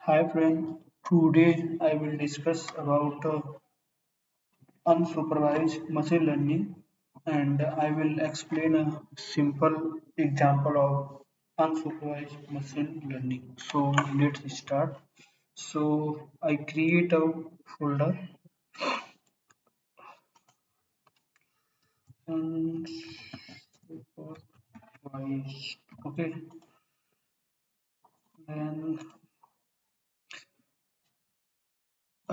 Hi friend, today I will discuss about unsupervised machine learning and I will explain a simple example of unsupervised machine learning. So let's start. So I create a folder unsupervised. Okay, then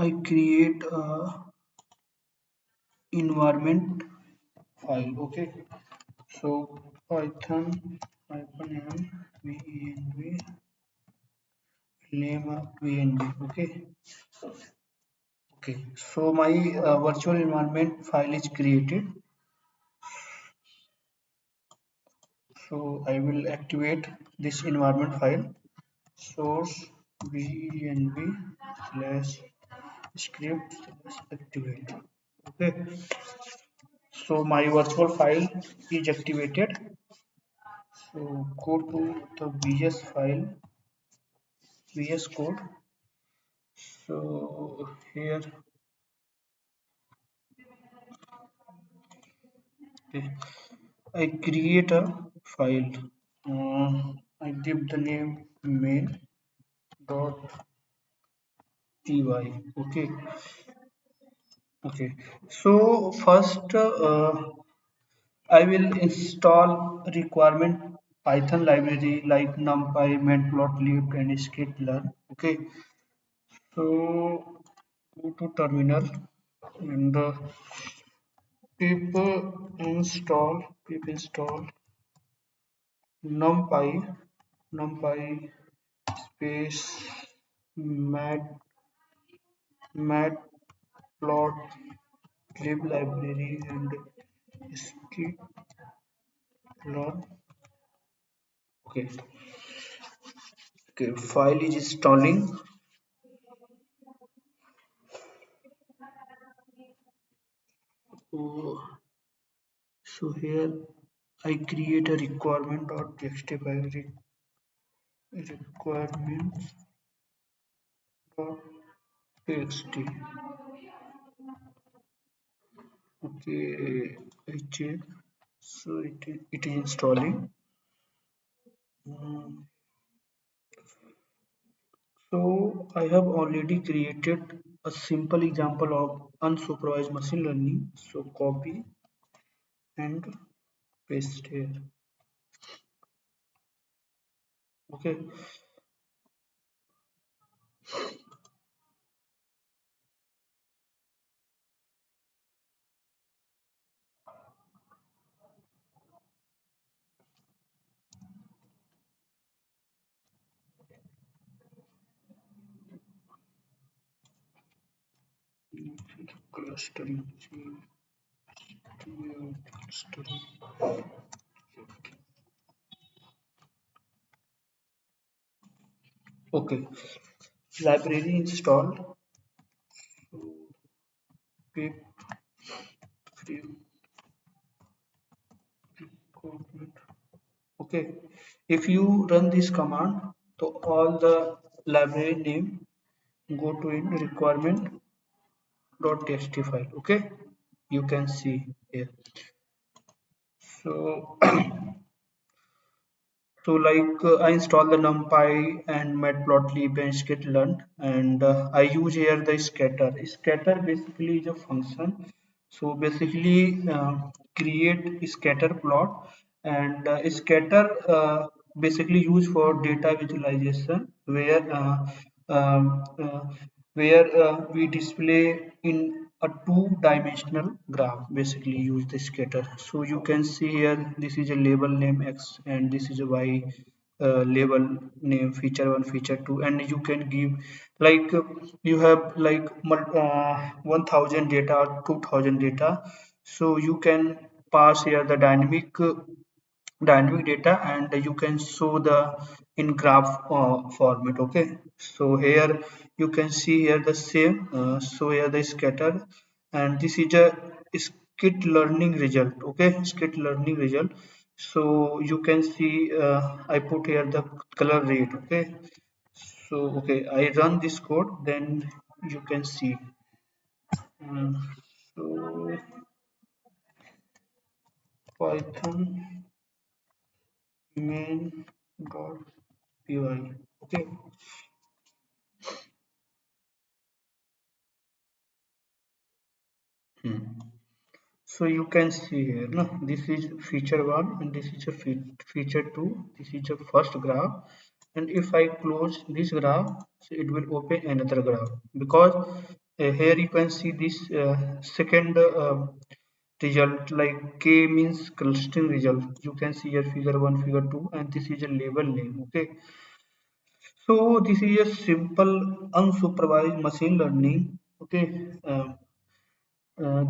I create a environment file. Okay, so Python hyphen m venv name vng. Okay, so my virtual environment file is created. So I will activate this environment file source venv slash script slash activate. Okay, so my virtual file is activated. So go to the vs file, vs code. So here, okay, I create a file. I give the name main.py. Okay, okay. So first, I will install requirement Python library like NumPy, Matplotlib, and skitlearn. Okay, so go to terminal and pip install NumPy, NumPy space mat matplotlib library and skitlearn. Okay, okay, file is installing. So here I create a requirement.txt file, requirements.txt. Okay, I check. So it is installing. Mm, So I have already created a simple example of unsupervised machine learning. So copy and paste here. Okay. Clustering. Clustering. Okay. Library installed. Pip Okay. If you run this command, so all the library name go to in requirement.txt file. Okay. You can see here. So So like I install the NumPy and Matplotlib and skitlearn, and I use here the scatter. Scatter basically is a function. So basically create scatter plot, and scatter basically used for data visualization um, uh, where we display in a two-dimensional graph. Basically use the scatter. So you can see here this is a label name x and this is a y label name feature 1 feature 2, and you can give like you have like 1000 data or 2000 data. So you can pass here the dynamic data and you can show the in graph format. Okay, so here you can see here the same. So here the scatter, and this is a skit learning result. Okay, skit learning result. So you can see I put here the color rate. Okay, So okay, I run this code, then you can see. Uh, so Python main.py. Okay. Hmm. So you can see here, no, this is feature one and this is a feature two. This is a first graph, and if I close this graph, so it will open another graph because here you can see this second result, like k means clustering result. You can see here figure one, figure two, and this is a label name. Okay, so this is a simple unsupervised machine learning. Okay.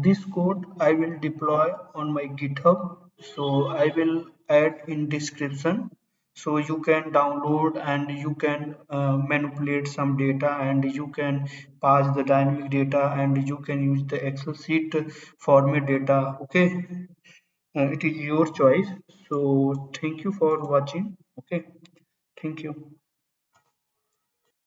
This code I will deploy on my GitHub. So I will add in description. So you can download and you can manipulate some data and you can pass the dynamic data and you can use the Excel sheet format data. Okay, it is your choice. So thank you for watching. Okay, thank you.